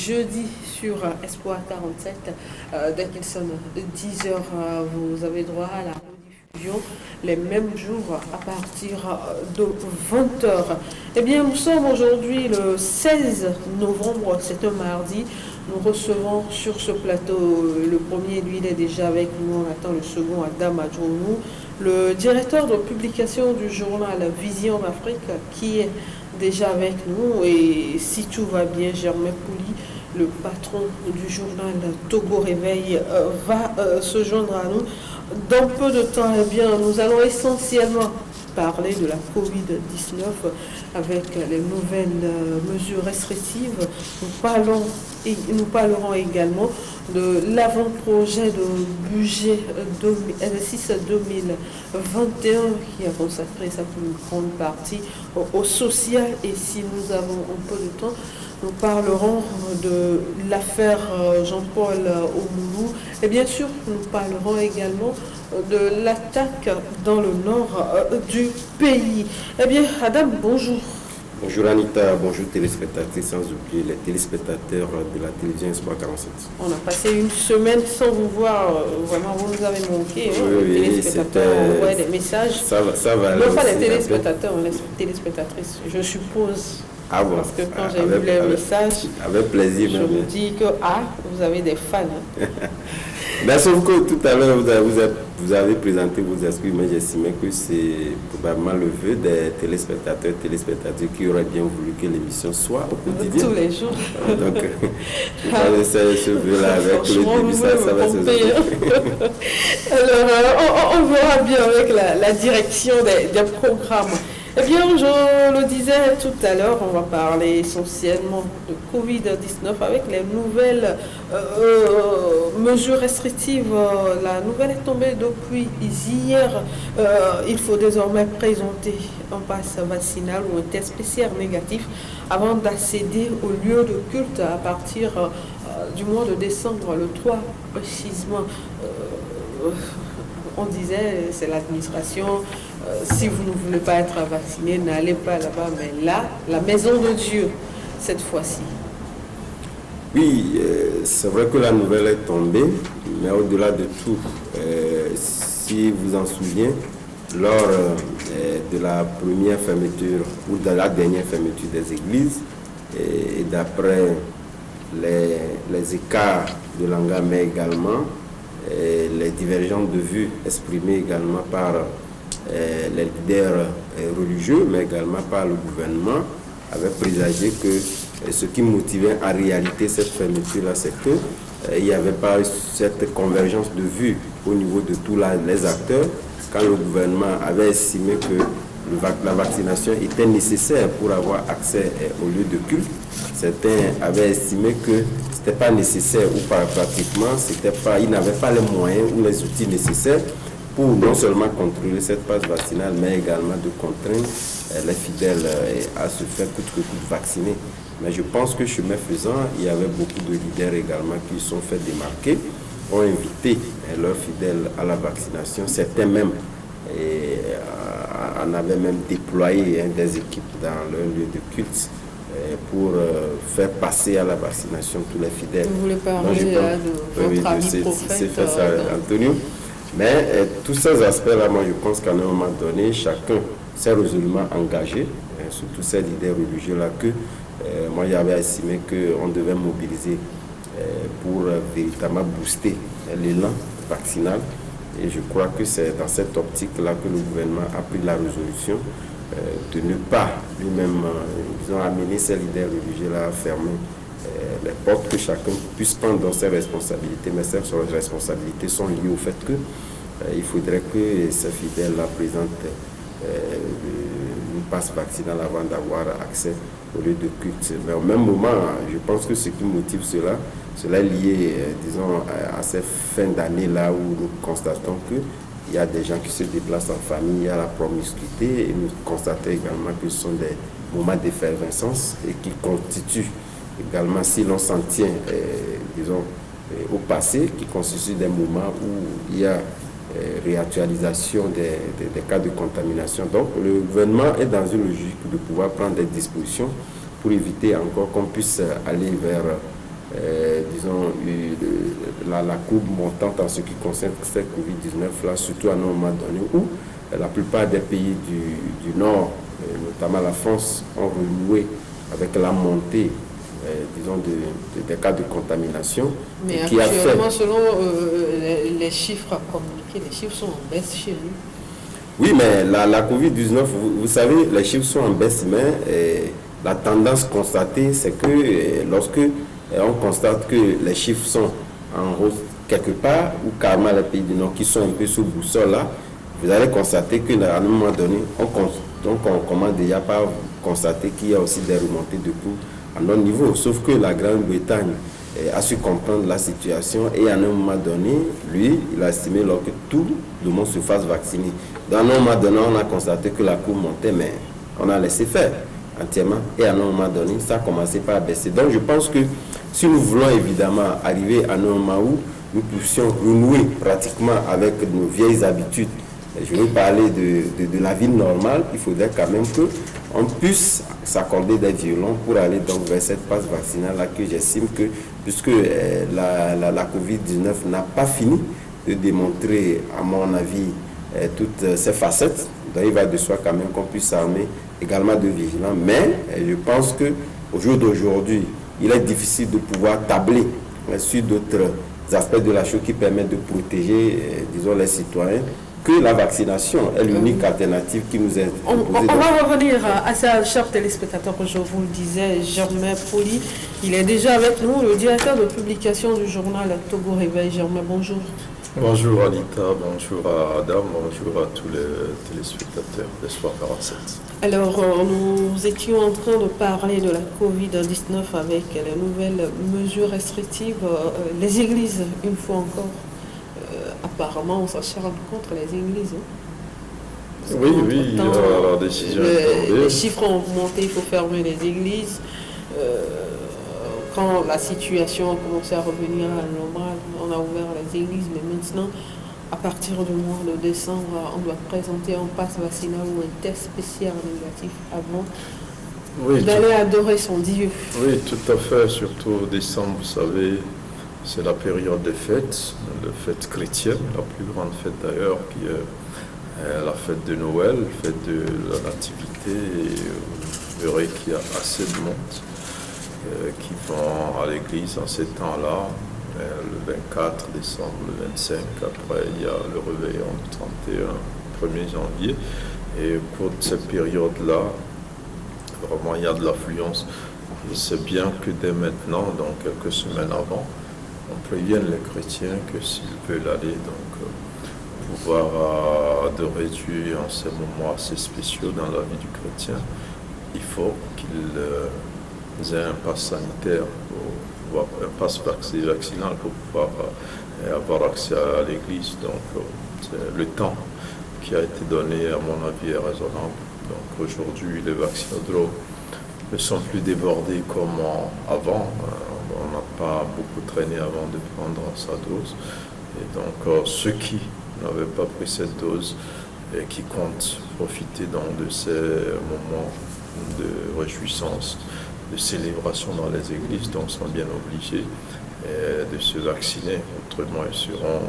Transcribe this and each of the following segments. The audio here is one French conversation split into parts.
jeudi sur Espoir 47. Dès qu'il sonne 10 heures, vous avez droit à la rediffusion les mêmes jours à partir de 20 heures. Eh bien, nous sommes aujourd'hui le 16 novembre, c'est un mardi. Nous recevons sur ce plateau le premier, lui, il est déjà avec nous. On attend le second, Adam Adjounou, le directeur de publication du journal Vision d'Afrique, qui est déjà avec nous. Et si tout va bien, Germain Pouli, le patron du journal Togo Réveil, va se joindre à nous. Dans peu de temps, eh bien, nous allons essentiellement parler de la Covid-19 avec les nouvelles mesures restrictives. Nous parlerons également de l'avant-projet de budget exercice 2021 qui a consacré sa plus grande partie au social. Et si nous avons un peu de temps, nous parlerons de l'affaire Jean-Paul Oumoulou. Et bien sûr, nous parlerons également de l'attaque dans le nord du pays. Eh bien, Adam, bonjour. Bonjour Anita, bonjour téléspectatrices, sans oublier les téléspectateurs de la télévision Espoir 47. On a passé une semaine sans vous voir, vraiment vous nous avez manqué. Oui, les téléspectateurs envoient des messages. Ça va. Non, pas les téléspectateurs, les téléspectatrices, je suppose. Ah bon. Parce que quand j'ai vu les messages, avec plaisir, je me dis que vous avez des fans. Mais sauf que tout à l'heure, vous avez présenté vos excuses, mais j'estimais que c'est probablement le vœu des téléspectateurs qui auraient bien voulu que l'émission soit au quotidien. Tous les jours. Donc, je vais essayer ce vœu-là avec le début, ça va se faire. Alors, on verra bien avec la direction des programmes. Eh bien, je le disais tout à l'heure, on va parler essentiellement de Covid-19 avec les nouvelles mesures restrictives. La nouvelle est tombée depuis hier. Il faut désormais présenter un pass vaccinal ou un test PCR négatif avant d'accéder au lieu de culte à partir du mois de décembre, le 3 précisément. On disait, c'est l'administration, si vous ne voulez pas être vacciné, n'allez pas là-bas. Mais là, la maison de Dieu, cette fois-ci. Oui, c'est vrai que la nouvelle est tombée, mais au-delà de tout, si vous en souvenez, lors de la première fermeture ou de la dernière fermeture des églises, et d'après les écarts de langage, mais également les divergences de vues exprimées également par les leaders religieux, mais également par le gouvernement, avait présagé que ce qui motivait en réalité cette fermeture-là, c'est qu'il n'y avait pas cette convergence de vues au niveau de tous les acteurs, quand le gouvernement avait estimé que la vaccination était nécessaire pour avoir accès au lieu de culte. Certains avaient estimé que ce n'était pas nécessaire ou pratiquement, ils n'avaient pas les moyens ou les outils nécessaires pour non seulement contrôler cette passe vaccinale, mais également de contraindre les fidèles à se faire coûte que coûte vacciner. Mais je pense que chemin faisant, il y avait beaucoup de leaders également qui se sont fait démarquer, ont invité leurs fidèles à la vaccination, certains même en avaient même déployé des équipes dans leur lieu de culte pour faire passer à la vaccination tous les fidèles. Vous voulez parler de votre ami prophète, c'est fait ça, Antonio. Mais tous ces aspects-là, moi je pense qu'à un moment donné, chacun s'est résolument engagé, surtout ces leaders religieux-là, que moi j'avais estimé qu'on devait mobiliser pour véritablement booster l'élan vaccinal. Et je crois que c'est dans cette optique-là que le gouvernement a pris la résolution de ne pas lui-même, amener ces leaders religieux-là à fermer les portes, que chacun puisse prendre dans ses responsabilités. Mais ces responsabilités sont liées au fait qu'il faudrait que ces fidèles-là présentent une passe vaccinale avant d'avoir accès au lieu de culte. Mais au même moment, je pense que ce qui motive cela est lié, disons, à ces fins d'année-là où nous constatons qu'il y a des gens qui se déplacent en famille, il y a la promiscuité, et nous constatons également que ce sont des moments d'effervescence et qui constituent également, si l'on s'en tient, disons, au passé, qui constituent des moments où il y a réactualisation des cas de contamination. Donc le gouvernement est dans une logique de pouvoir prendre des dispositions pour éviter encore qu'on puisse aller vers disons, eu la courbe montante en ce qui concerne cette Covid-19 là, surtout à un moment donné où la plupart des pays du Nord, notamment la France, ont renoué avec la montée, disons, des cas de contamination. Mais qui actuellement, a fait... selon les chiffres communiqués, les chiffres sont en baisse chez nous. Oui, mais la Covid-19, vous savez, les chiffres sont en baisse, mais la tendance constatée, c'est que lorsque on constate que les chiffres sont en hausse quelque part, ou carrément les pays du Nord qui sont un peu sous boussole là, vous allez constater qu'à un moment donné, on commence déjà par constater qu'il y a aussi des remontées de coûts à notre niveau. Sauf que la Grande-Bretagne a su comprendre la situation et à un moment donné, lui, il a estimé que tout le monde se fasse vacciner. Dans un moment donné, on a constaté que la courbe montait, mais on a laissé faire entièrement. Et à un moment donné, ça a commencé par baisser. Donc je pense que si nous voulons évidemment arriver à un moment où nous puissions renouer pratiquement avec nos vieilles habitudes, je veux parler de la vie normale, il faudrait quand même qu'on puisse s'accorder des violons pour aller donc vers cette passe vaccinale là que j'estime que, puisque la Covid-19 n'a pas fini de démontrer, à mon avis, toutes ces facettes, donc il va de soi quand même qu'on puisse s'armer également de vigilants. Mais je pense qu'au jour d'aujourd'hui, il est difficile de pouvoir tabler sur d'autres aspects de la chose qui permettent de protéger, disons, les citoyens, que la vaccination est l'unique alternative qui nous est proposée. On va revenir à ça, chers téléspectateurs, je vous le disais, Germain Poli, il est déjà avec nous, le directeur de publication du journal Togo Réveil. Germain, bonjour. Bonjour Anita, bonjour à Adam, bonjour à tous les téléspectateurs d'Espoir 47. Alors, nous étions en train de parler de la Covid-19 avec les nouvelles mesures restrictives. Les églises, une fois encore, apparemment, on s'acharne contre les églises. Oui, la décision est tombée. Les chiffres ont augmenté, il faut fermer les églises. Quand la situation a commencé à revenir à la normale, on a ouvert les églises, mais maintenant, à partir du mois de décembre, on doit présenter un pass vaccinal ou un test spécial négatif avant d'aller adorer son Dieu. Oui, tout à fait, surtout décembre, vous savez, c'est la période des fêtes, la fête chrétienne, la plus grande fête d'ailleurs, qui est la fête de Noël, la fête de la Nativité, et vous verrez qu'il y a assez de monde qui vont à l'église en ces temps-là, le 24 décembre, le 25, après il y a le réveillon du 31, 1er janvier, et pour cette période-là, vraiment il y a de l'affluence. Et c'est bien que dès maintenant, donc quelques semaines avant, on prévienne les chrétiens que s'ils veulent aller pouvoir adorer Dieu en ces moments assez spéciaux dans la vie du chrétien, il faut qu'ils aient un pass sanitaire, un pass vaccinal pour pouvoir avoir accès à l'église. Donc c'est le temps qui a été donné, à mon avis, est raisonnable. Donc aujourd'hui, les vaccinodromes ne sont plus débordés comme avant. On n'a pas beaucoup traîné avant de prendre sa dose. Et donc ceux qui n'avaient pas pris cette dose et qui comptent profiter donc de ces moments de réjouissance, de célébration dans les églises, donc sont bien obligés de se vacciner. Autrement, ils seront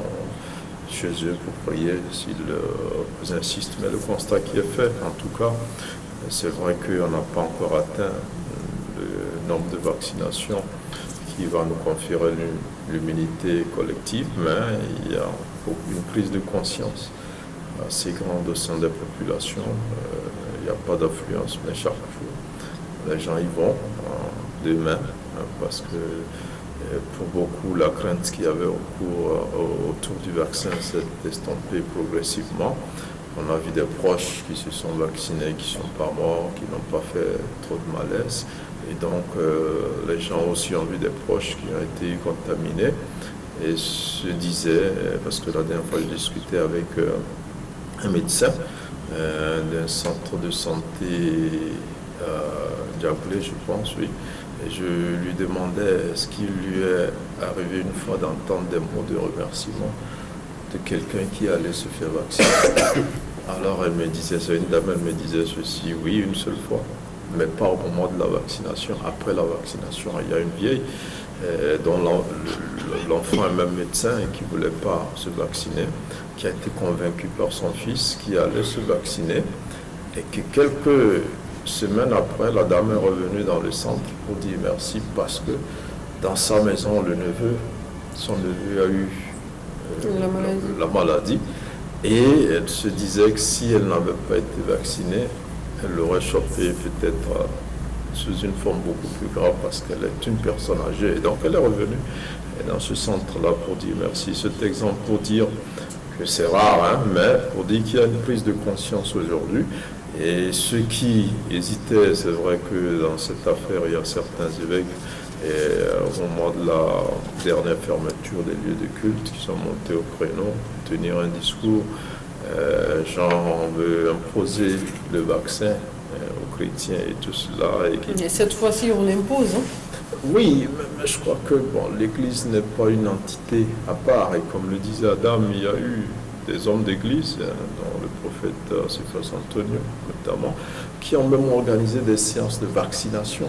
chez eux pour prier s'ils insistent. Mais le constat qui est fait, en tout cas, c'est vrai qu'on n'a pas encore atteint le nombre de vaccinations qui va nous conférer l'immunité collective, mais il y a une prise de conscience assez grande au sein des populations. Il n'y a pas d'affluence, mais chaque jour, les gens y vont demain, parce que pour beaucoup, la crainte qu'il y avait autour du vaccin s'est estompée progressivement. On a vu des proches qui se sont vaccinés, qui ne sont pas morts, qui n'ont pas fait trop de malaise. Et donc, les gens aussi ont vu des proches qui ont été contaminés et se disaient, parce que la dernière fois, j'ai discuté avec un médecin d'un centre de santé Diablé, je pense, oui. Et je lui demandais est-ce qu'il lui est arrivé une fois d'entendre des mots de remerciement de quelqu'un qui allait se faire vacciner. Alors elle me disait, c'est une dame, elle me disait ceci, oui, une seule fois, mais pas au moment de la vaccination. Après la vaccination, il y a une vieille dont l'enfant est même médecin et qui ne voulait pas se vacciner, qui a été convaincu par son fils qui allait se vacciner et que quelques semaines après, la dame est revenue dans le centre pour dire merci parce que dans sa maison, son neveu a eu la maladie et elle se disait que si elle n'avait pas été vaccinée, elle l'aurait chopé peut-être sous une forme beaucoup plus grave parce qu'elle est une personne âgée. Et donc elle est revenue dans ce centre-là pour dire merci. Cet exemple pour dire que c'est rare, hein, mais pour dire qu'il y a une prise de conscience aujourd'hui. Et ceux qui hésitaient, c'est vrai que dans cette affaire, il y a certains évêques, et au moment de la dernière fermeture des lieux de culte, qui sont montés au créneau pour tenir un discours, genre on veut imposer le vaccin aux chrétiens et tout cela. Et cette fois-ci, on l'impose. Hein? Oui, mais je crois que l'Église n'est pas une entité à part. Et comme le disait Adam, il y a eu des hommes d'Église, dont le prophète Cephas Antonio notamment, qui ont même organisé des séances de vaccination.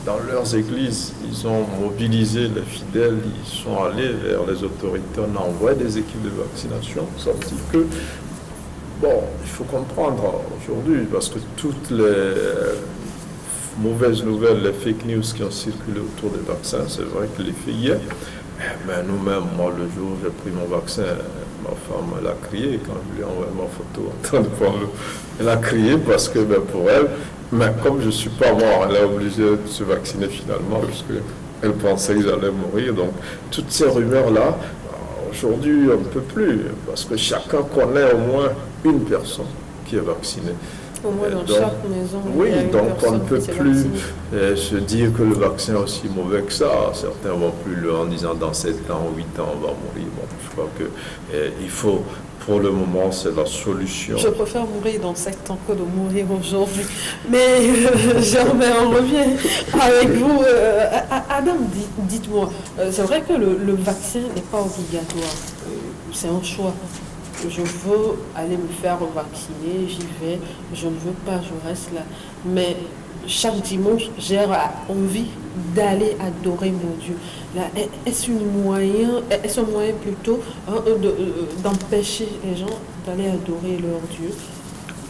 Dans leurs églises, ils ont mobilisé les fidèles, ils sont allés vers les autorités, on a envoyé des équipes de vaccination. Ça veut dire que, il faut comprendre aujourd'hui, parce que toutes les mauvaises nouvelles, les fake news qui ont circulé autour des vaccins, c'est vrai que les fait hier. Mais nous-mêmes, moi, le jour où j'ai pris mon vaccin, ma femme, elle a crié quand je lui ai envoyé ma photo en train de prendre. Elle a crié parce que, pour elle, mais comme je ne suis pas mort, elle est obligée de se vacciner finalement parce qu'elle pensait que j'allais mourir. Donc, toutes ces rumeurs-là, aujourd'hui, on ne peut plus parce que chacun connaît au moins une personne qui est vaccinée. Au moins dans chaque maison. Oui, donc on ne peut plus se dire que le vaccin est aussi mauvais que ça. Certains vont plus loin en disant dans 7 ans, 8 ans, on va mourir. Je crois qu'il faut, pour le moment, c'est la solution. Je préfère mourir dans 7 ans que de mourir aujourd'hui. Mais Germain, on revient avec vous. Adam, dites-moi, c'est vrai que le vaccin n'est pas obligatoire. C'est un choix. Je veux aller me faire vacciner, j'y vais, je ne veux pas, je reste là. Mais chaque dimanche, j'ai envie d'aller adorer mon Dieu. Est-ce un moyen plutôt d'empêcher les gens d'aller adorer leur Dieu?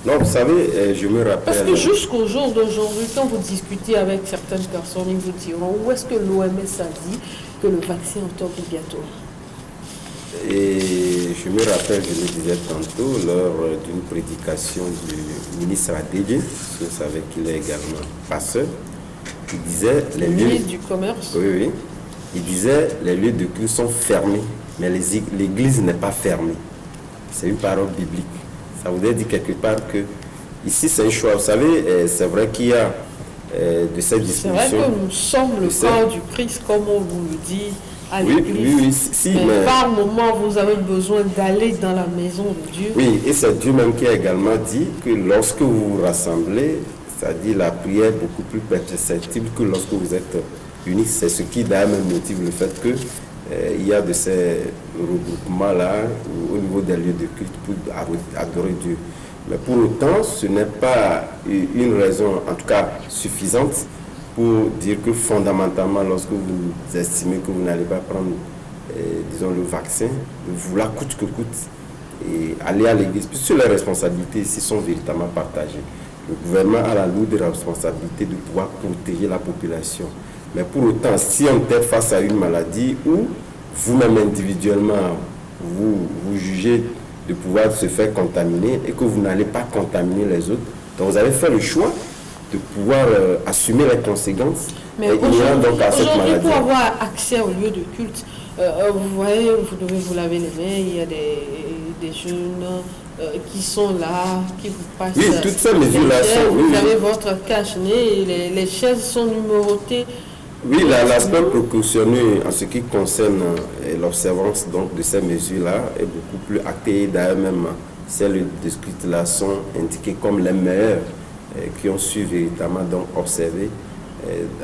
Non, vous savez, je me rappelle... Parce que jusqu'au jour d'aujourd'hui, quand vous discutez avec certaines personnes, ils vous diront où est-ce que l'OMS a dit que le vaccin est obligatoire? Et je me rappelle, je le disais tantôt, lors d'une prédication du ministre Adédié, vous savez qu'il est également pasteur, il disait... Le ministre du Commerce. Oui. Il disait les lieux de culte sont fermés, mais l'église n'est pas fermée. C'est une parole biblique. Ça voudrait dire quelque part que ici c'est un choix. Vous savez, c'est vrai qu'il y a de cette discussion... C'est vrai que nous sommes le corps du Christ, comme on vous le dit. Oui, mais par moment, vous avez besoin d'aller dans la maison de Dieu. Oui, et c'est Dieu même qui a également dit que lorsque vous vous rassemblez, c'est-à-dire la prière est beaucoup plus perceptible que lorsque vous êtes unis. C'est ce qui d'ailleurs même motive le fait qu'il y a de ces regroupements-là au niveau des lieux de culte pour adorer Dieu. Mais pour autant, ce n'est pas une raison, en tout cas suffisante, pour dire que fondamentalement, lorsque vous estimez que vous n'allez pas prendre, disons, le vaccin, vous la coûte que coûte, et aller à l'église, puisque les responsabilités ici sont véritablement partagées. Le gouvernement a la lourde responsabilité de pouvoir protéger la population. Mais pour autant, si on est face à une maladie où vous-même individuellement, vous jugez de pouvoir se faire contaminer et que vous n'allez pas contaminer les autres, donc vous avez fait le choix de pouvoir assumer les conséquences. Mais aujourd'hui, pour avoir accès au lieu de culte, vous voyez, vous devez vous laver les mains, il y a des jeunes qui sont là, qui vous passent. Oui, toutes ces mesures-là sont... Vous avez votre cache-nez, les chaises sont numérotées. Oui, l'aspect précautionneux en ce qui concerne l'observance donc, de ces mesures-là est beaucoup plus acté. D'ailleurs, même celles décrites là sont indiquées comme les meilleures qui ont su véritablement donc observer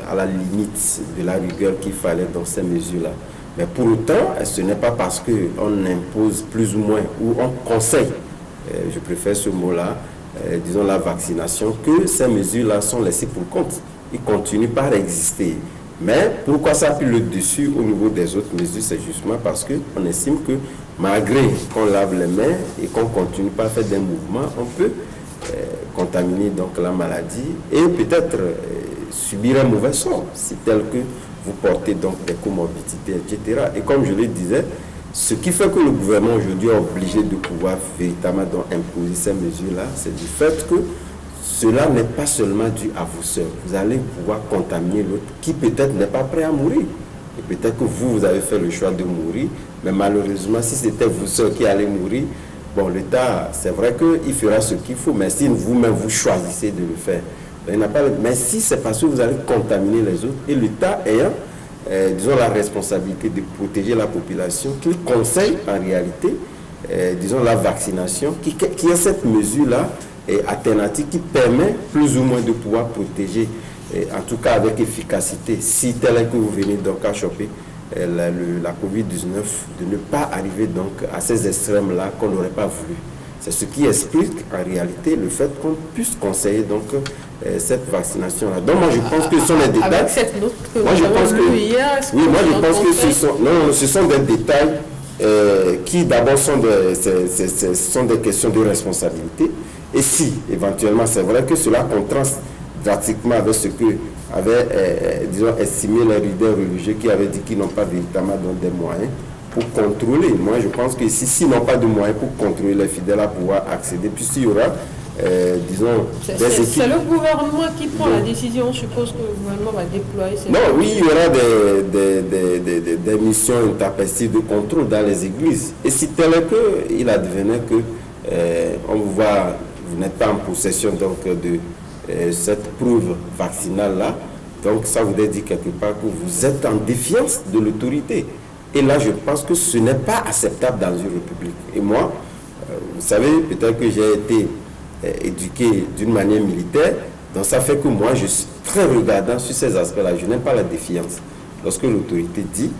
à la limite de la rigueur qu'il fallait dans ces mesures-là. Mais pour autant, ce n'est pas parce qu'on impose plus ou moins, ou on conseille, je préfère ce mot-là, disons la vaccination, que ces mesures-là sont laissées pour compte. Ils continuent par exister. Mais pourquoi ça a pris le dessus au niveau des autres mesures? C'est justement parce qu'on estime que malgré qu'on lave les mains et qu'on continue pas à faire des mouvements, on peut contaminer donc la maladie et peut-être subir un mauvais sort, si tel que vous portez donc des comorbidités, etc. Et comme je le disais, ce qui fait que le gouvernement aujourd'hui est obligé de pouvoir véritablement donc imposer ces mesures-là, c'est du fait que cela n'est pas seulement dû à vous seuls. Vous allez pouvoir contaminer l'autre qui peut-être n'est pas prêt à mourir. Et peut-être que vous avez fait le choix de mourir, mais malheureusement, si c'était vous seuls qui allez mourir, bon, l'État, c'est vrai qu'il fera ce qu'il faut, mais si vous-même vous choisissez de le faire, il n'a pas. Mais si c'est parce que vous allez contaminer les autres, et l'État ayant, disons, la responsabilité de protéger la population, qu'il conseille en réalité, disons, la vaccination, qui est cette mesure-là, alternative qui permet plus ou moins de pouvoir protéger, en tout cas avec efficacité, si tel est que vous venez donc à choper la COVID-19, de ne pas arriver donc à ces extrêmes-là qu'on n'aurait pas voulu. C'est ce qui explique en réalité le fait qu'on puisse conseiller donc cette vaccination-là. Donc moi je pense que ce sont des détails. Avec cette note que moi je pense que hier, oui, moi je pense que ce sont des détails qui d'abord sont des questions de responsabilité. Et si, éventuellement, c'est vrai que cela contraste drastiquement avec ce que avaient, disons, estimé les leaders religieux qui avaient dit qu'ils n'ont pas véritablement des moyens pour contrôler. Moi, je pense que s'ils n'ont pas de moyens pour contrôler les fidèles à pouvoir accéder, puis s'il y aura, disons, des équipes... C'est le gouvernement qui prend la décision. Je suppose que le gouvernement va déployer ces... Non, oui, il y aura des missions intempestives de contrôle dans les églises. Et si tel est qu'il advenait que on vous voit... Vous n'êtes pas en possession donc de cette preuve vaccinale-là. Donc ça voudrait dire quelque part que vous êtes en défiance de l'autorité. Et là, je pense que ce n'est pas acceptable dans une république. Et moi, vous savez, peut-être que j'ai été éduqué d'une manière militaire. Donc ça fait que moi, je suis très regardant sur ces aspects-là. Je n'aime pas la défiance. Lorsque l'autorité dit,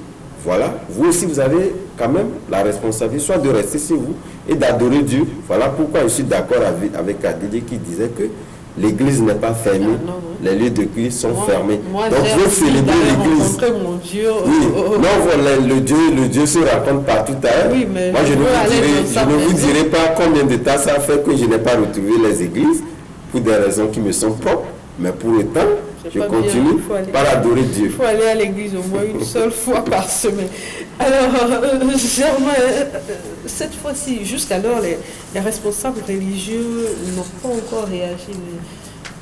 voilà, vous aussi, vous avez quand même la responsabilité, soit de rester chez vous et d'adorer Dieu. Voilà pourquoi je suis d'accord avec Adélie qui disait que l'église n'est pas fermée, les lieux de culte sont fermés. Donc, vous célébrez l'église. Oui, non, voilà, le Dieu se raconte partout ailleurs. Oui, mais moi, je ne vous dirai pas combien de temps ça fait que je n'ai pas retrouvé les églises pour des raisons qui me sont propres, mais pour autant, je continue par adorer Dieu. Il faut aller à l'église au moins une seule fois par semaine. Alors, Germain, cette fois-ci, jusqu'alors, les responsables religieux n'ont pas encore réagi, mais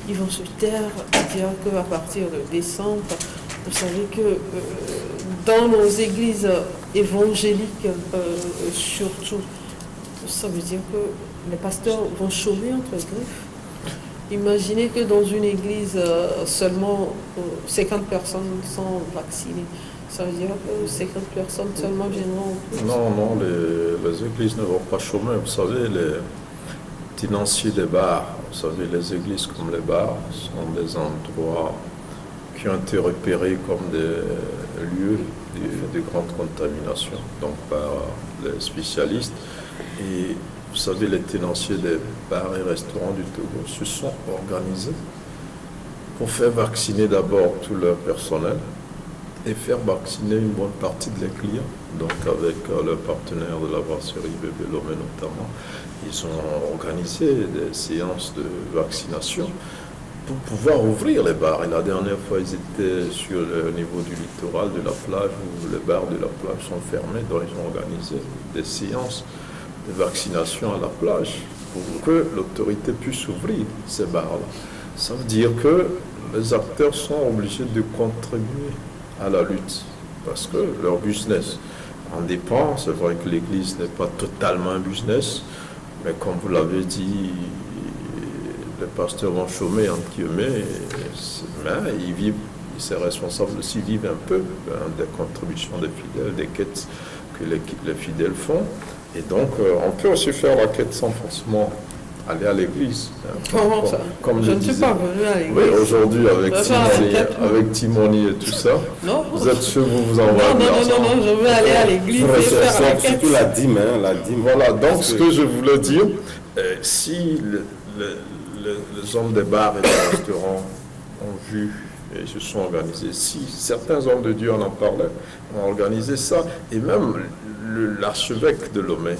ils vont se taire et dire qu'à partir de décembre, vous savez que dans nos églises évangéliques, surtout, ça veut dire que les pasteurs vont chômer entre griffes. Imaginez que dans une église, seulement 50 personnes sont vaccinées. Ça veut dire que 50 personnes seulement viendront. Non, les églises ne vont pas chômer. Vous savez, les tenanciers des bars, vous savez, les églises comme les bars sont des endroits qui ont été repérés comme des lieux de grande contamination, donc par les spécialistes. Et vous savez, les tenanciers des bars et restaurants du Togo se sont organisés pour faire vacciner d'abord tout leur personnel et faire vacciner une bonne partie de leurs clients. Donc avec leurs partenaires de la brasserie Bébé Lomé notamment, ils ont organisé des séances de vaccination pour pouvoir ouvrir les bars. Et la dernière fois, ils étaient sur le niveau du littoral de la plage où les bars de la plage sont fermés, donc ils ont organisé des séances de vaccination à la plage pour que l'autorité puisse ouvrir ces bars-là. Ça veut dire que les acteurs sont obligés de contribuer à la lutte parce que leur business en dépend. C'est vrai que l'église n'est pas totalement un business, mais comme vous l'avez dit, les pasteurs vont chômer entre guillemets, mais ils vivent, ces responsables aussi vivent un peu des contributions des fidèles, des quêtes que les fidèles font. Et donc, on peut aussi faire la quête sans forcément aller à l'église. Comment ça? Comme je ne suis pas venu à l'église. Oui, aujourd'hui, avec Timoni et tout ça, non. Vous êtes sûr que vous envoyez. Non, je veux aller à l'église et faire la quête. Surtout la dîme, la dîme. Voilà, donc ce que je voulais dire, si les hommes des bars et des restaurants ont vu et ils se sont organisés. Si certains hommes de Dieu en parlaient, ont organisé ça. Et même l'archevêque de Lomé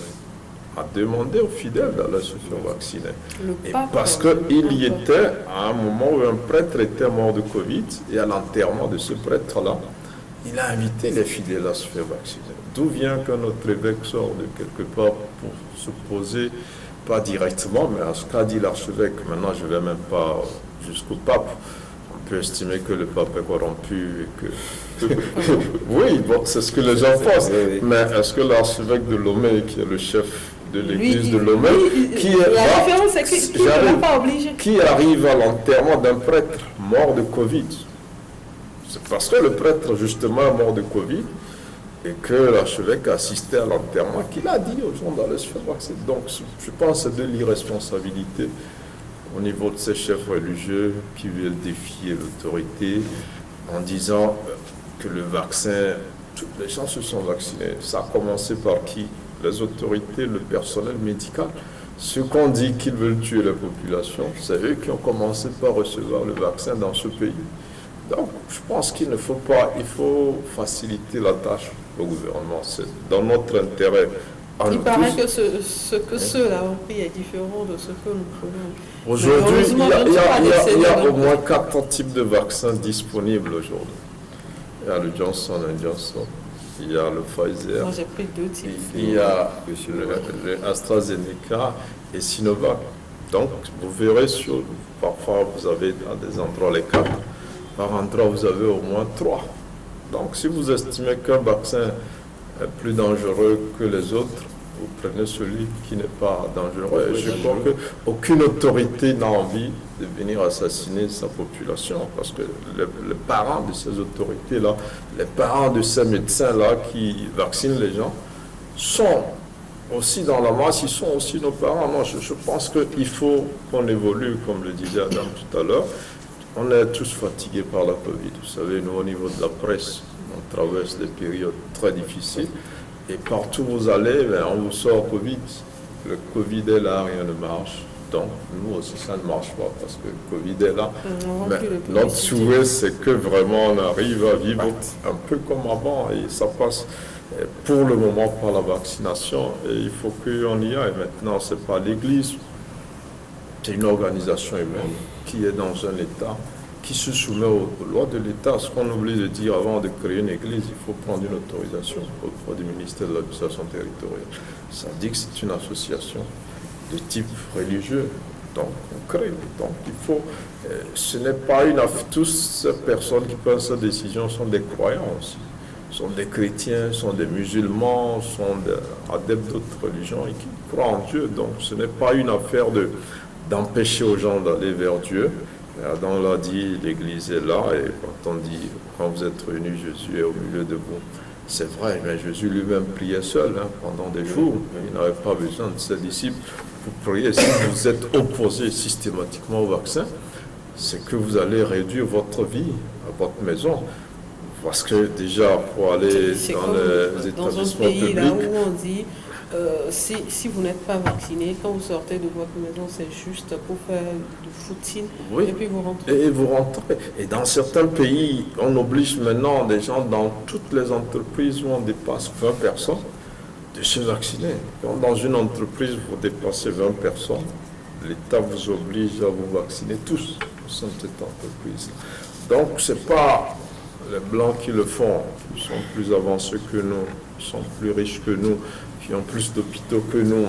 a demandé aux fidèles d'aller se faire vacciner. Parce qu'il y était à un moment où un prêtre était mort de Covid, et à l'enterrement de ce prêtre-là, il a invité les fidèles à se faire vacciner. D'où vient que notre évêque sort de quelque part pour se poser, pas directement, mais à ce qu'a dit l'archevêque. Maintenant, je ne vais même pas jusqu'au pape. On peut estimer que le pape est corrompu et que... Oui, bon, c'est ce que les gens pensent. Mais est-ce que l'archevêque de Lomé, qui est le chef de l'église de Lomé, qui arrive à l'enterrement d'un prêtre mort de Covid? C'est parce que le prêtre, justement, est mort de Covid et que l'archevêque a assisté à l'enterrement qu'il a dit aux gens d'aller se faire vacciner. Donc, je pense que c'est de l'irresponsabilité au niveau de ces chefs religieux qui veulent défier l'autorité en disant que le vaccin, tous les gens se sont vaccinés. Ça a commencé par qui? Les autorités, le personnel médical. Ceux qu'on dit qu'ils veulent tuer la population, c'est eux qui ont commencé par recevoir le vaccin dans ce pays. Donc, je pense qu'il ne faut pas, il faut faciliter la tâche au gouvernement. C'est dans notre intérêt. Il paraît que ce que ceux-là ont pris est différent de ce que nous prenons. Aujourd'hui, il y a au moins 4 types de vaccins disponibles aujourd'hui. Il y a le Johnson & Johnson, il y a le Pfizer, moi j'ai pris 2 types. Il y a le AstraZeneca et Sinovac. Donc, vous verrez, parfois vous avez à des endroits les 4. Par endroit, vous avez au moins 3. Donc, si vous estimez qu'un vaccin est plus dangereux que les autres, vous prenez celui qui n'est pas dangereux. Et je crois qu'aucune autorité n'a envie de venir assassiner sa population, parce que les parents de ces autorités-là, les parents de ces médecins-là qui vaccinent les gens, sont aussi dans la masse, ils sont aussi nos parents. Non, je pense qu'il faut qu'on évolue, comme le disait Adam tout à l'heure. On est tous fatigués par la Covid. Vous savez, nous, au niveau de la presse, on traverse des périodes très difficiles. Et partout où vous allez, on vous sort Covid. Le Covid est là, rien ne marche. Donc, nous aussi, ça ne marche pas parce que le Covid est là. Mais notre souhait, c'est que vraiment on arrive à vivre un peu comme avant. Et ça passe pour le moment par la vaccination. Et il faut qu'on y aille. Maintenant, ce n'est pas l'Église. C'est une organisation humaine qui est dans un État, qui se soumet aux lois de l'État. Ce qu'on oublie de dire avant de créer une église, il faut prendre une autorisation auprès du ministère de l'administration territoriale. Ça dit que c'est une association de type religieux. Donc, on crée. Donc, il faut... ce n'est pas une... Toutes ces personnes qui prennent cette décision sont des croyants aussi. Sont des chrétiens, sont des musulmans, sont des adeptes d'autres religions et qui croient en Dieu. Donc, ce n'est pas une affaire d'empêcher aux gens d'aller vers Dieu. Adam l'a dit, l'Église est là, et quand on dit, quand vous êtes réunis, Jésus est au milieu de vous. C'est vrai, mais Jésus lui-même priait seul pendant des jours. Il n'avait pas besoin de ses disciples pour prier. Si vous êtes opposé systématiquement au vaccin, c'est que vous allez réduire votre vie à votre maison. Parce que déjà, pour aller dans les établissements publics... Là où on dit... si vous n'êtes pas vacciné, quand vous sortez de votre maison, c'est juste pour faire du footing, et puis vous rentrez. Et vous rentrez. Et dans certains pays, on oblige maintenant des gens dans toutes les entreprises où on dépasse 20 personnes de se vacciner. Quand dans une entreprise, vous dépassez 20 personnes, l'État vous oblige à vous vacciner tous au sein de cette entreprise. Donc, ce n'est pas les Blancs qui le font, qui sont plus avancés que nous, qui sont plus riches que nous, qui ont plus d'hôpitaux que nous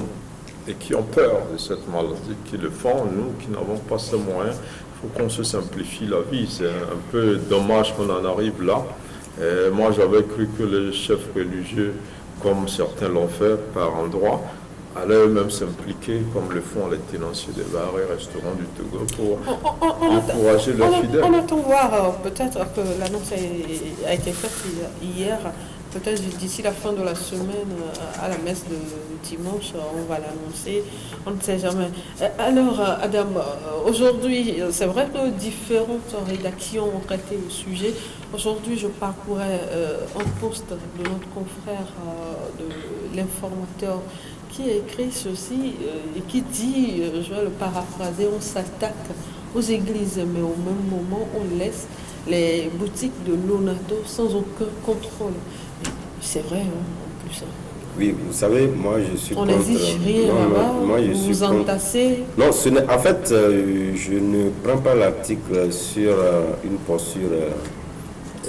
et qui ont peur de cette maladie, qui le font, nous qui n'avons pas ces moyens. Il faut qu'on se simplifie la vie. C'est un peu dommage qu'on en arrive là. Et moi, j'avais cru que les chefs religieux, comme certains l'ont fait par endroits, allaient eux-mêmes s'impliquer, comme le font les tenanciers des bars et restaurants du Togo, pour encourager leurs fidèles. On attend voir, peut-être que l'annonce a été faite hier. Peut-être d'ici la fin de la semaine, à la messe de dimanche, on va l'annoncer. On ne sait jamais. Alors, Adam, aujourd'hui, c'est vrai que différentes rédactions ont traité le sujet. Aujourd'hui, je parcourais un post de notre confrère de l'informateur qui a écrit ceci et qui dit, je vais le paraphraser, on s'attaque aux églises, mais au même moment, on laisse les boutiques de Lonato sans aucun contrôle. C'est vrai, hein, en plus. Oui, vous savez, moi je suis On contre. n'exige rien là-bas, moi je vous suis vous contre. entassez. Non, en fait, je ne prends pas l'article sur une posture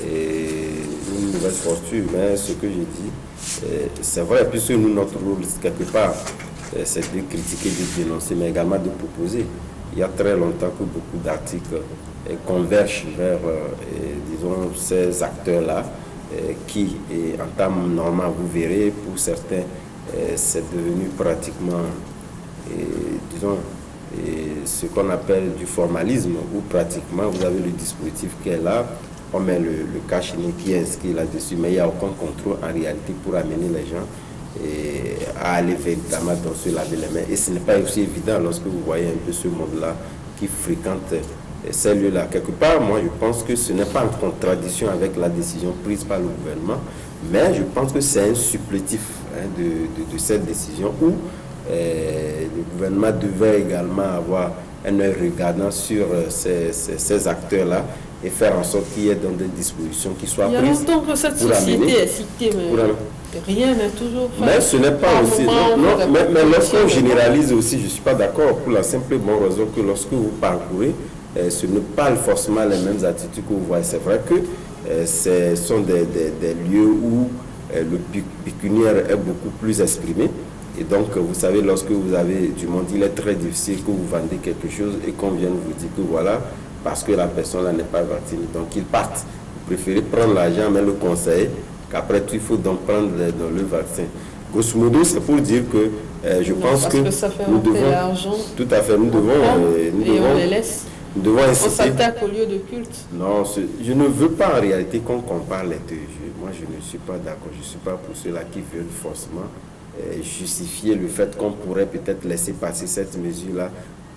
et une mauvaise posture, mais ce que je dis, c'est vrai, puisque nous, notre rôle, quelque part, c'est de critiquer, de dénoncer, mais également de proposer. Il y a très longtemps que beaucoup d'articles convergent vers, disons, ces acteurs-là qui entament normalement, vous verrez, pour certains, c'est devenu pratiquement, disons, ce qu'on appelle du formalisme, où pratiquement vous avez le dispositif qui est là, on met le cache-nez qui est inscrit là-dessus, mais il n'y a aucun contrôle en réalité pour amener les gens à aller véritablement dans se laver les mains. Et ce n'est pas aussi évident lorsque vous voyez un peu ce monde-là qui fréquente ces lieux-là. Quelque part, moi je pense que ce n'est pas en contradiction avec la décision prise par le gouvernement, mais je pense que c'est un supplétif de cette décision où le gouvernement devait également avoir un œil regardant sur ces acteurs-là et faire en sorte qu'il y ait donc des dispositions qui soient prises. Il y a longtemps que cette société est citée, mais rien n'est toujours fait. Mais ce n'est pas aussi... mais lorsqu'on généralise aussi, je ne suis pas d'accord pour la simple et bonne raison que lorsque vous parcourez, ce n'est pas forcément les mêmes attitudes que vous voyez. C'est vrai que ce sont des lieux où le pécuniaire est beaucoup plus exprimé. Et donc, vous savez, lorsque vous avez du monde, il est très difficile que vous vendez quelque chose et qu'on vienne vous dire que voilà, parce que la personne là n'est pas vaccinée. Donc, ils partent. Vous préférez prendre l'argent, mais le conseiller, qu'après tout, il faut donc prendre le vaccin. Grosso modo, c'est pour dire que je pense que nous devons... l'argent. Tout à fait, nous devons... on les laisse. Nous devons inciter... On s'attaque au lieu de culte. Non, je ne veux pas en réalité qu'on compare les deux. Moi, je ne suis pas d'accord. Je ne suis pas pour ceux-là qui veulent forcément justifier le fait qu'on pourrait peut-être laisser passer cette mesure-là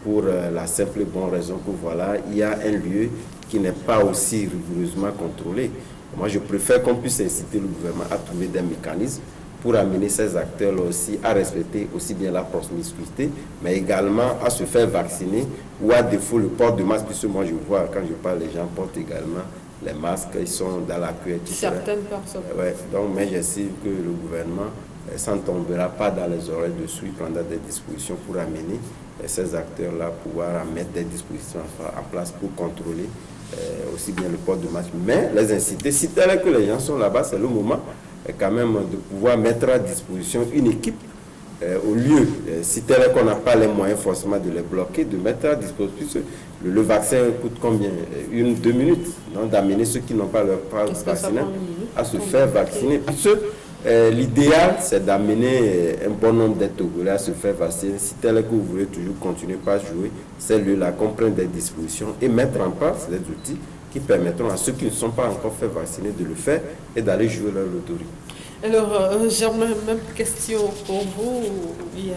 pour la simple et bonne raison que voilà, il y a un lieu qui n'est pas aussi rigoureusement contrôlé. Moi, je préfère qu'on puisse inciter le gouvernement à trouver des mécanismes pour amener ces acteurs-là aussi à respecter aussi bien la promiscuité, mais également à se faire vacciner ou à défaut le port de masque, puisque moi je vois, quand je parle, les gens portent également les masques, ils sont dans la queue, etc. Certaines personnes. Ouais, donc, mais j'estime que le gouvernement s'en tombera pas dans les oreilles dessus, il prendra des dispositions pour amener ces acteurs-là à pouvoir mettre des dispositions en place pour contrôler aussi bien le port de masque, mais les inciter, si tel est que les gens sont là-bas, c'est le moment quand même de pouvoir mettre à disposition une équipe au lieu, si tel est qu'on n'a pas les moyens forcément de les bloquer, de mettre à disposition. Le vaccin coûte combien? 1-2 minutes, d'amener ceux qui n'ont pas leur passe vaccinal à se faire vacciner. Puisque l'idéal, c'est d'amener un bon nombre de Togolais à se faire vacciner. Si tel est que vous voulez toujours continuer par jouer, c'est lieu-là qu'on prenne des dispositions et mettre en place des outils qui permettront à ceux qui ne sont pas encore fait vacciner de le faire et d'aller jouer leur loterie. Alors, j'ai même question pour vous. Il y a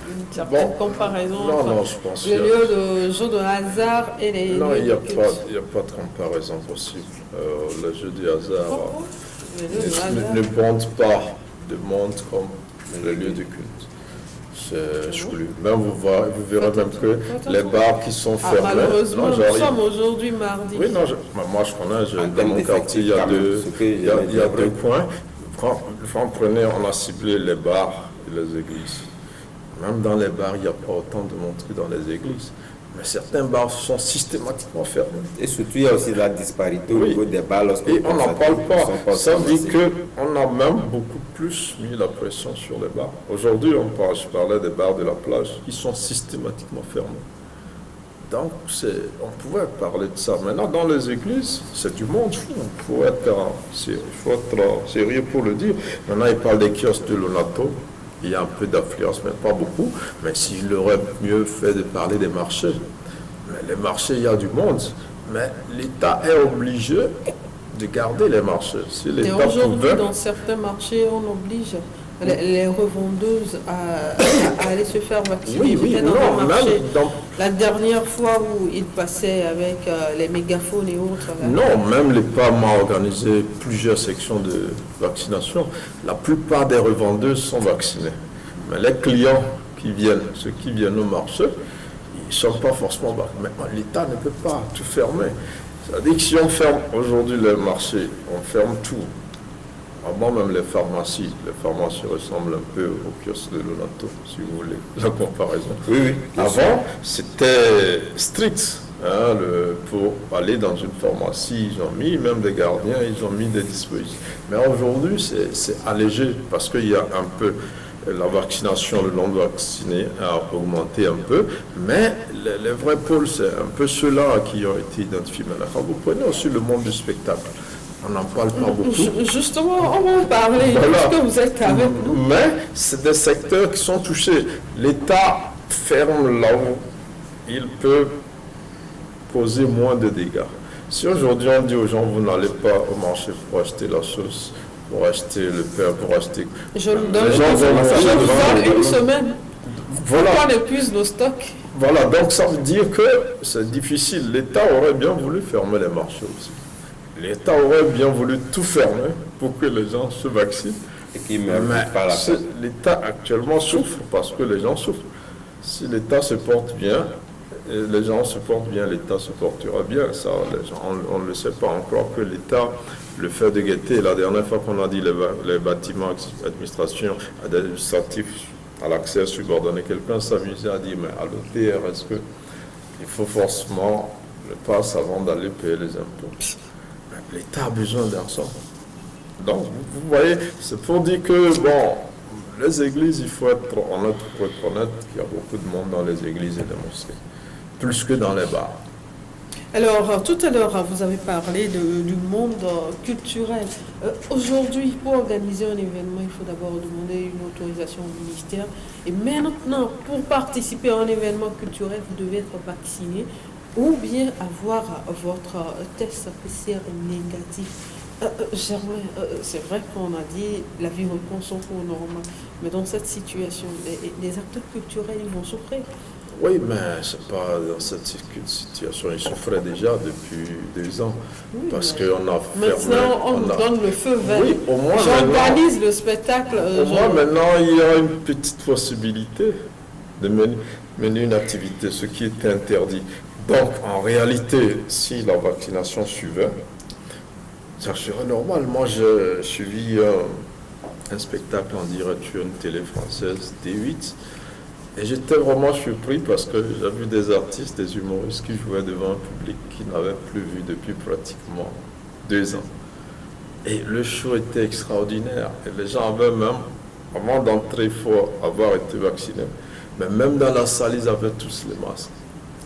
une certaine comparaison entre le lieu de jeu de hasard et les non, lieux il n'y a, de culte. il y a pas de comparaison possible. Le jeu du hasard ne bande pas de monde comme le lieu de culte. C'est exclu. Même vous verrez même que les bars qui sont fermés... malheureusement, nous sommes aujourd'hui mardi. Oui, non, moi je connais, dans mon quartier, il y a deux coins. On a ciblé les bars et les églises. Même dans les bars, il n'y a pas autant de monde que dans les églises. Mais certains bars sont systématiquement fermés. Et surtout, il y a aussi la disparité au niveau des bars. Et on n'en parle pas. Ça dit qu'on a même beaucoup plus mis la pression sur les bars. Aujourd'hui, je parlais des bars de la plage qui sont systématiquement fermés. Donc, on pouvait parler de ça. Maintenant, dans les églises, c'est du monde fou. Il faut être sérieux pour le dire. Maintenant, il parle des kiosques de Lonato. Il y a un peu d'affluence, mais pas beaucoup. Mais s'il aurait mieux fait de parler des marchés. Mais les marchés, il y a du monde. Mais l'État est obligé de garder les marchés. Si et aujourd'hui, dans certains marchés, on oblige les revendeuses à aller se faire vacciner. Oui, dans non, le marché. même La dernière fois où ils passaient avec les mégaphones et autres. Non, même l'État m'a organisé plusieurs sections de vaccination. La plupart des revendeuses sont vaccinées. Mais les clients qui viennent, ceux qui viennent au marché, ils ne sont pas forcément vaccinés. Mais l'État ne peut pas tout fermer. C'est-à-dire que si on ferme aujourd'hui les marchés, on ferme tout. Avant même les pharmacies ressemblent un peu au kiosque de Lonato, si vous voulez la comparaison. Oui. Avant, c'était strict. Pour aller dans une pharmacie, ils ont mis même des gardiens, ils ont mis des dispositifs. Mais aujourd'hui, c'est allégé parce qu'il y a un peu la vaccination, le nombre de vaccinés a augmenté un peu, mais les vrais pôles, c'est un peu ceux-là qui ont été identifiés. Maintenant, quand vous prenez aussi le monde du spectacle, on n'en parle pas beaucoup. Justement, on va en parler, parce que vous êtes avec nous. Mais c'est des secteurs qui sont touchés. L'État ferme là où il peut poser moins de dégâts. Si aujourd'hui on dit aux gens, vous n'allez pas au marché pour acheter la sauce, pour acheter le pain, pour acheter... Je vous donne une semaine. Voilà. On épuise nos stocks. Voilà, donc ça veut dire que c'est difficile. L'État aurait bien voulu fermer les marchés aussi. L'État aurait bien voulu tout fermer pour que les gens se vaccinent. Et qui ne méritent pas la peine. L'État actuellement souffre parce que les gens souffrent. Si l'État se porte bien, les gens se portent bien, l'État se portera bien. Ça, les gens, on ne le sait pas. On croit que l'État le fait de guetter. La dernière fois qu'on a dit les bâtiments administratifs à l'accès subordonné, quelqu'un s'amusait à dire, mais à l'OTR, est-ce qu'il faut forcément le passe avant d'aller payer les impôts? L'État a besoin d'argent. Donc, vous voyez, c'est pour dire que, bon, les églises, il faut être honnête pour être honnête, qu'il y a beaucoup de monde dans les églises et les mosquées, plus que dans les bars. Alors, tout à l'heure, vous avez parlé du monde culturel. Aujourd'hui, pour organiser un événement, il faut d'abord demander une autorisation au ministère. Et maintenant, pour participer à un événement culturel, vous devez être vacciné ou bien avoir votre test PCR négatif. Germain, c'est vrai qu'on a dit la vie reprend son cours normal, mais dans cette situation, les acteurs culturels, ils vont souffrir. Oui, mais c'est pas dans cette situation. Ils souffraient déjà depuis 2 ans. Oui, parce qu'on a fermé. Maintenant, on nous donne le feu vert. Oui, au moins j'organise le spectacle. Au moins maintenant, il y a une petite possibilité de mener une activité, ce qui est interdit. Donc, en réalité, si la vaccination suivait, ça serait normal. Moi, j'ai suivi un spectacle en direct sur une télé française, D8, et j'étais vraiment surpris parce que j'ai vu des artistes, des humoristes qui jouaient devant un public qu'ils n'avaient plus vu depuis pratiquement 2 ans. Et le show était extraordinaire. Et les gens avaient même, avant d'entrer, il faut avoir été vacciné, mais même dans la salle, ils avaient tous les masques.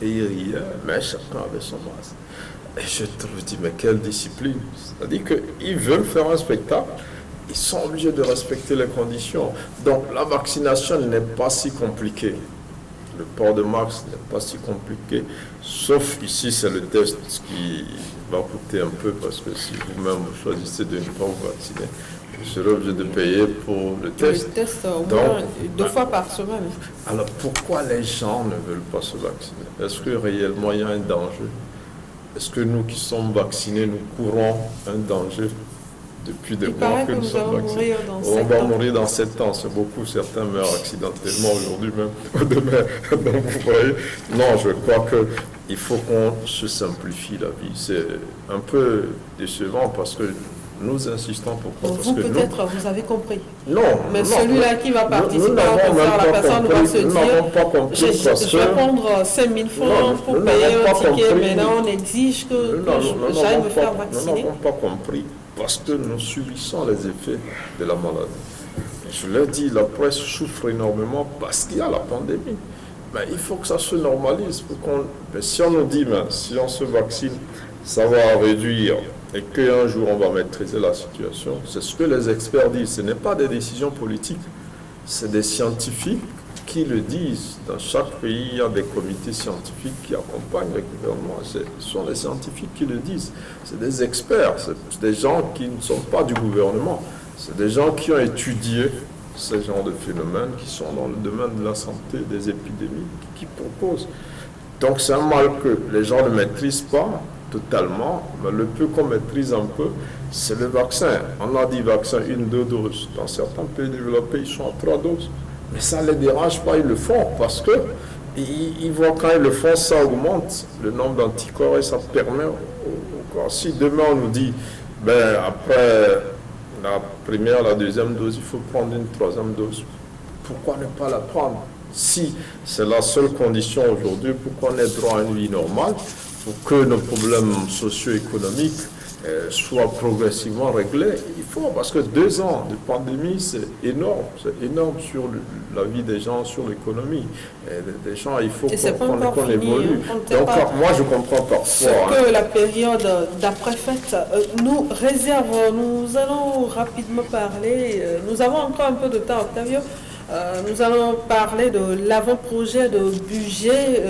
Et ils riaient, mais chacun avait son masque. Et je dis, mais quelle discipline! C'est-à-dire qu'ils veulent faire un spectacle, ils sont obligés de respecter les conditions. Donc la vaccination n'est pas si compliquée. Le port de masque n'est pas si compliqué, sauf ici, c'est le test qui va coûter un peu, parce que si vous-même vous choisissez de ne pas vous vacciner, vous serez obligé de payer pour le test. Le test au moins 2 fois par semaine. Alors pourquoi les gens ne veulent pas se vacciner? Est-ce que réellement il y a un danger? Est-ce que nous qui sommes vaccinés, nous courons un danger depuis des mois que nous sommes vaccinés? On va mourir dans 7 ans, c'est beaucoup. Certains meurent accidentellement aujourd'hui même, ou demain. Donc vous voyez, non, je crois qu'il faut qu'on se simplifie la vie. C'est un peu décevant parce que nous insistons pourquoi? Donc vous peut-être, vous avez compris. Non. Mais celui-là qui va participer la personne va se dire, je vais prendre 5 000 francs pour payer un ticket, mais là on exige que j'aille me faire vacciner. Nous n'avons pas compris parce que nous subissons les effets de la maladie. Je l'ai dit, la presse souffre énormément parce qu'il y a la pandémie. Mais il faut que ça se normalise pour qu'on... Mais si on nous dit, si on se vaccine, ça va réduire et qu'un jour on va maîtriser la situation, c'est ce que les experts disent. Ce n'est pas des décisions politiques, c'est des scientifiques qui le disent. Dans chaque pays, il y a des comités scientifiques qui accompagnent le gouvernement. Ce sont les scientifiques qui le disent. C'est des experts, c'est des gens qui ne sont pas du gouvernement. C'est des gens qui ont étudié ce genre de phénomènes, qui sont dans le domaine de la santé, des épidémies, qui proposent. Donc c'est un mal que les gens ne maîtrisent pas totalement, mais le peu qu'on maîtrise un peu, c'est le vaccin. On a dit vaccin 1-2 doses. Dans certains pays développés, ils sont à 3 doses. Mais ça ne les dérange pas, ils le font parce que ils voient quand ils le font, ça augmente le nombre d'anticorps et ça permet au corps. Si demain on nous dit, après la première, la deuxième dose, il faut prendre une troisième dose, pourquoi ne pas la prendre? Si c'est la seule condition aujourd'hui pour qu'on ait droit à une vie normale, pour que nos problèmes socio-économiques soient progressivement réglés, il faut, parce que 2 ans de pandémie, c'est énorme sur la vie des gens, sur l'économie des gens, il faut qu'on évolue. Donc moi je comprends parfois. Ce que la période d'après-fête nous réserve, nous allons rapidement parler, nous avons encore un peu de temps, Octavio. Nous allons parler de l'avant-projet de budget.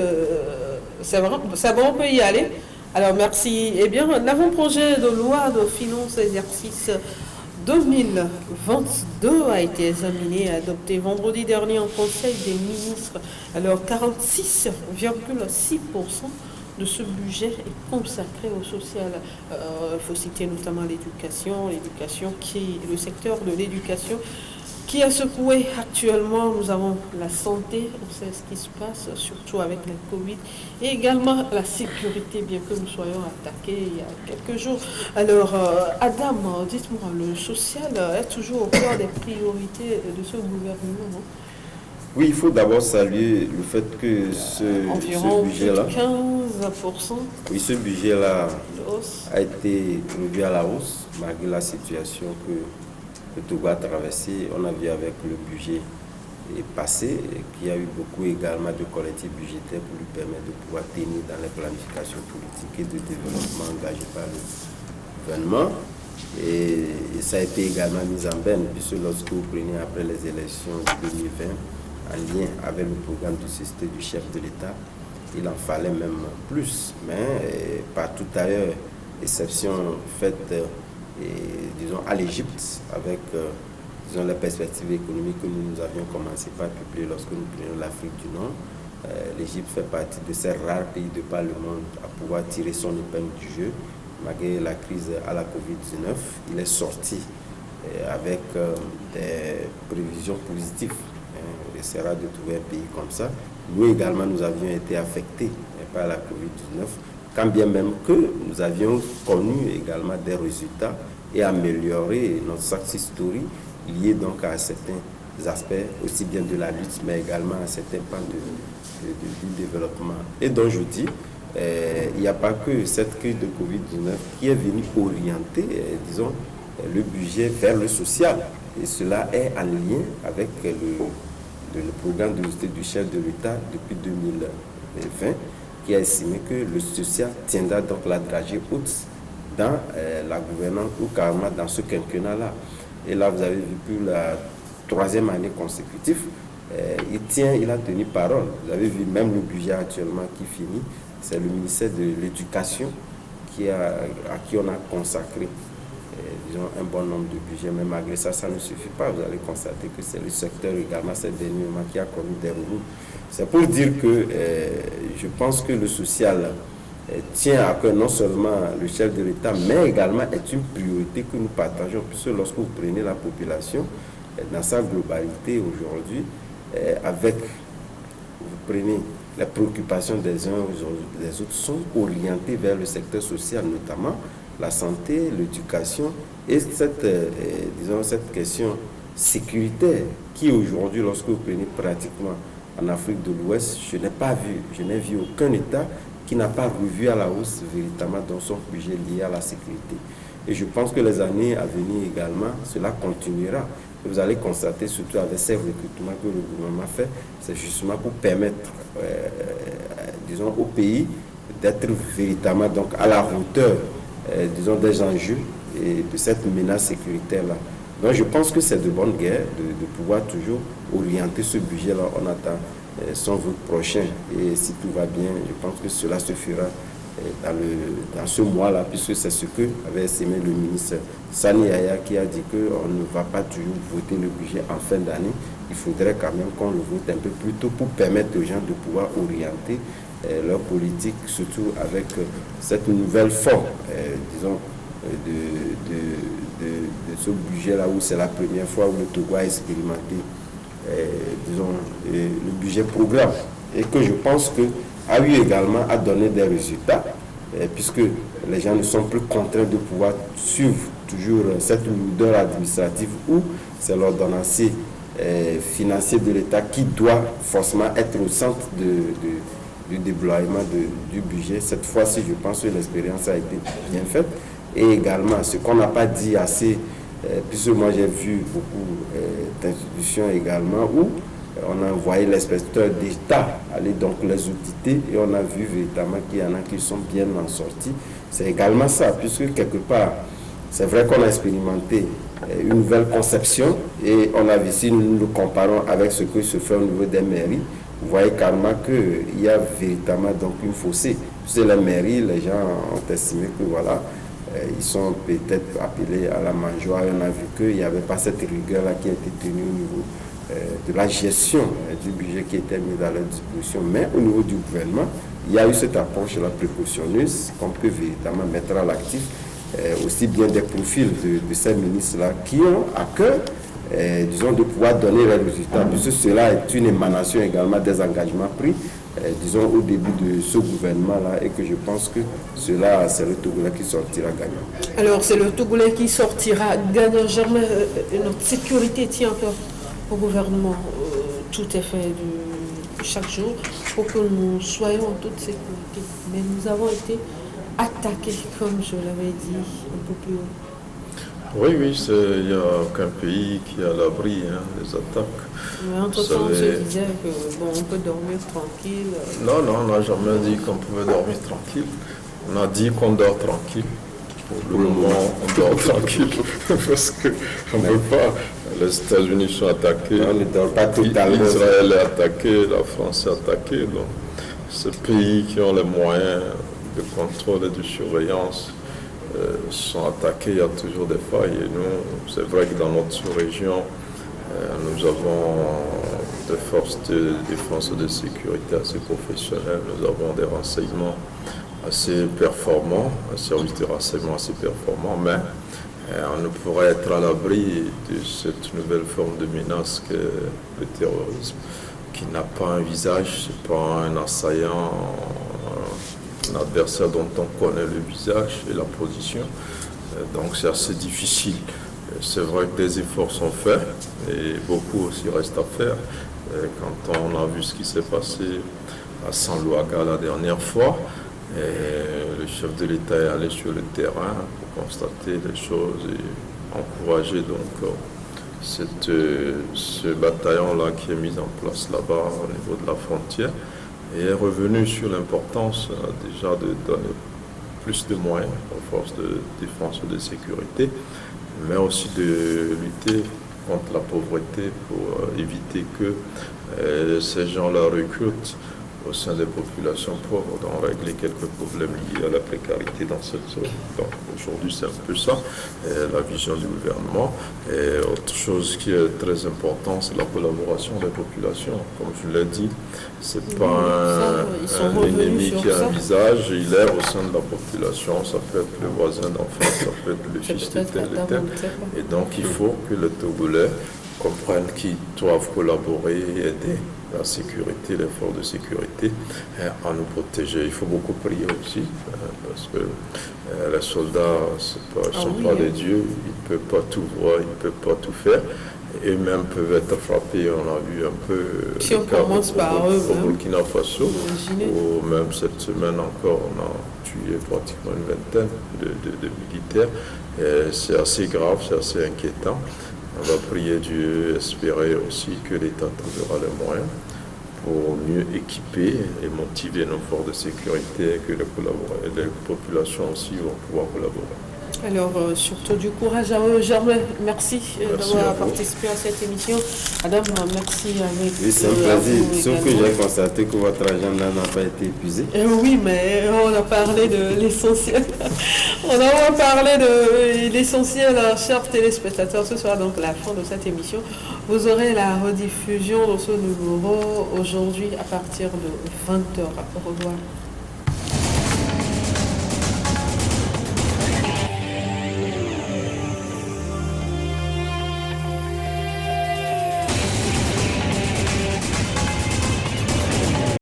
C'est bon, on peut y aller. Alors, merci. Eh bien, l'avant-projet de loi de finances exercice 2022 a été examiné et adopté vendredi dernier en Conseil des ministres. Alors, 46,6% de ce budget est consacré au social. Il faut citer notamment l'éducation le secteur de l'éducation qui est secoué actuellement. Nous avons la santé, on sait ce qui se passe, surtout avec la Covid, et également la sécurité, bien que nous soyons attaqués il y a quelques jours. Alors, Adam, dites-moi, le social est toujours au cœur des priorités de ce gouvernement, non? Oui, il faut d'abord saluer le fait que ce budget-là, 15%. Oui, ce budget-là a été revu à la hausse, malgré la situation que le Togo a traversé. On a vu avec le budget passé qu'il y a eu beaucoup également de collectifs budgétaires pour lui permettre de pouvoir tenir dans les planifications politiques et de développement engagées par le gouvernement. Et ça a été également mis en berne, puisque lorsque vous prenez après les élections de 2020, en lien avec le programme de société du chef de l'État, il en fallait même plus. Mais partout ailleurs, exception faite disons à l'Égypte, avec disons, les perspectives économiques que nous avions commencé par publier lorsque nous prenions l'Afrique du Nord. L'Égypte fait partie de ces rares pays de par le monde à pouvoir tirer son épingle du jeu. Malgré la crise à la Covid-19, il est sorti avec des prévisions positives. On essaiera de trouver un pays comme ça. Nous également, nous avions été affectés par la Covid-19, quand bien même que nous avions connu également des résultats et amélioré notre success story lié donc à certains aspects, aussi bien de la lutte, mais également à certains pans du développement. Et donc je dis, il n'y a pas que cette crise de Covid-19 qui est venue orienter, disons, le budget vers le social. Et cela est en lien avec le programme de justice du chef de l'État depuis 2020, qui a estimé que le social tiendra donc la dragée haute dans la gouvernance ou carrément dans ce quinquennat-là. Et là, vous avez vu pour la 3e année consécutive, il a tenu parole. Vous avez vu même le budget actuellement qui finit, c'est le ministère de l'Éducation à qui on a consacré disons, un bon nombre de budgets, mais malgré ça, ça ne suffit pas. Vous allez constater que c'est le secteur également, ces derniers moments, qui a connu des revenus. C'est pour dire que je pense que le social tient à cœur non seulement le chef de l'État, mais également est une priorité que nous partageons, puisque lorsque vous prenez la population dans sa globalité aujourd'hui, vous prenez les préoccupations des uns et des autres sont orientées vers le secteur social, notamment la santé, l'éducation et cette question sécuritaire qui aujourd'hui, lorsque vous prenez pratiquement en Afrique de l'Ouest, je n'ai vu aucun État qui n'a pas revu à la hausse véritablement dans son budget lié à la sécurité. Et je pense que les années à venir également, cela continuera. Et vous allez constater, surtout avec ces recrutements que le gouvernement fait, c'est justement pour permettre, disons, au pays d'être véritablement donc, à la hauteur disons, des enjeux et de cette menace sécuritaire-là. Donc je pense que c'est de bonne guerre de pouvoir toujours orienter ce budget-là. On attend son vote prochain et si tout va bien, je pense que cela se fera dans ce mois-là, puisque c'est ce que avait estimé le ministre Sani Yaya qui a dit qu'on ne va pas toujours voter le budget en fin d'année. Il faudrait quand même qu'on le vote un peu plus tôt pour permettre aux gens de pouvoir orienter leur politique, surtout avec cette nouvelle forme, disons, de ce budget-là où c'est la première fois où le Togo a expérimenté, disons, le budget programme. et que je pense que a eu également à donner des résultats, puisque les gens ne sont plus contraints de pouvoir suivre toujours cette lourdeur administrative où c'est l'ordonnancier financier de l'État qui doit forcément être au centre du déploiement du budget. Cette fois-ci, je pense que l'expérience a été bien faite. Et également, ce qu'on n'a pas dit assez, puisque moi j'ai vu beaucoup d'institutions également où on a envoyé l'inspecteur d'État aller donc les auditer et on a vu véritablement qu'il y en a qui sont bien en sortie. C'est également ça, puisque quelque part, c'est vrai qu'on a expérimenté une nouvelle conception et on a vu, si nous nous comparons avec ce que se fait au niveau des mairies, vous voyez carrément qu'il y a véritablement donc une fossé. Puisque les mairies, les gens ont estimé que voilà, ils sont peut-être appelés à la mangeoire et on a vu qu'il n'y avait pas cette rigueur-là qui a été tenue au niveau de la gestion du budget qui était mis à leur disposition. Mais au niveau du gouvernement, il y a eu cette approche-là précautionneuse qu'on peut véritablement mettre à l'actif, aussi bien des profils de ces ministres-là qui ont à cœur, disons, de pouvoir donner les résultats, puisque cela est une émanation également des engagements pris, disons, au début de ce gouvernement-là, et que je pense que cela, c'est le Togolais qui sortira gagnant. Alors, c'est le Togolais qui sortira gagnant. Germain, notre sécurité tient un peu au gouvernement. Tout est fait chaque jour pour que nous soyons en toute sécurité. Mais nous avons été attaqués, comme je l'avais dit un peu plus haut. Oui, il n'y a aucun pays qui est à l'abri des attaques. Mais entre-temps, on se disait on peut dormir tranquille. Non, on n'a jamais dit qu'on pouvait dormir tranquille. On a dit qu'on dort tranquille. Pour le moment, on dort tranquille. Parce qu'on ne peut pas. Les États-Unis sont attaqués. On ne dort pas totalement. Israël est attaqué, la France est attaquée. Donc, ces pays qui ont les moyens de contrôle et de surveillance sont attaqués, il y a toujours des failles. Et nous, c'est vrai que dans notre sous-région, nous avons des forces de défense et de sécurité assez professionnelles, nous avons des renseignements assez performants, un service de renseignement assez performant, mais on ne pourrait être à l'abri de cette nouvelle forme de menace que le terrorisme, qui n'a pas un visage, ce n'est pas un assaillant, un adversaire dont on connaît le visage et la position. Donc c'est assez difficile. C'est vrai que des efforts sont faits et beaucoup aussi reste à faire. Quand on a vu ce qui s'est passé à San Luaga la dernière fois, le chef de l'État est allé sur le terrain pour constater les choses et encourager donc ce bataillon-là qui est mis en place là-bas au niveau de la frontière. Et est revenu sur l'importance déjà de donner plus de moyens aux forces de défense et de sécurité, mais aussi de lutter contre la pauvreté pour éviter que ces gens-là recrutent au sein des populations pauvres, d'en régler quelques problèmes liés à la précarité dans cette zone. Donc aujourd'hui c'est un peu ça, la vision du gouvernement. Et autre chose qui est très importante, c'est la collaboration des populations. Comme je l'ai dit, c'est pas un ennemi qui a un visage, il est au sein de la population, ça peut être le voisin d'enfant, ça peut être le fils de tel et tel. Et donc il faut que les Togolais comprennent qu'ils doivent collaborer et aider la sécurité, les forces de sécurité, à nous protéger. Il faut beaucoup prier aussi, parce que les soldats ne sont pas des dieux, ils ne peuvent pas tout voir, ils ne peuvent pas tout faire. Eux-mêmes peuvent être frappés, on a vu un peu si on commence par eux, au Burkina Faso, ou même cette semaine encore, on a tué pratiquement une vingtaine de militaires. C'est assez grave, c'est assez inquiétant. On va prier Dieu, espérer aussi que l'État trouvera les moyens pour mieux équiper et motiver nos forces de sécurité et que les populations aussi vont pouvoir collaborer. Alors, surtout du courage à eux. Germain, merci d'avoir participé à cette émission. Adam, merci avec oui, c'est un plaisir. Sauf que j'ai constaté que votre agenda n'a pas été épuisé. Oui, mais on a parlé de l'essentiel. On a parlé de l'essentiel, chers téléspectateurs. Ce sera donc la fin de cette émission. Vous aurez la rediffusion de ce numéro aujourd'hui à partir de 20h. Au revoir.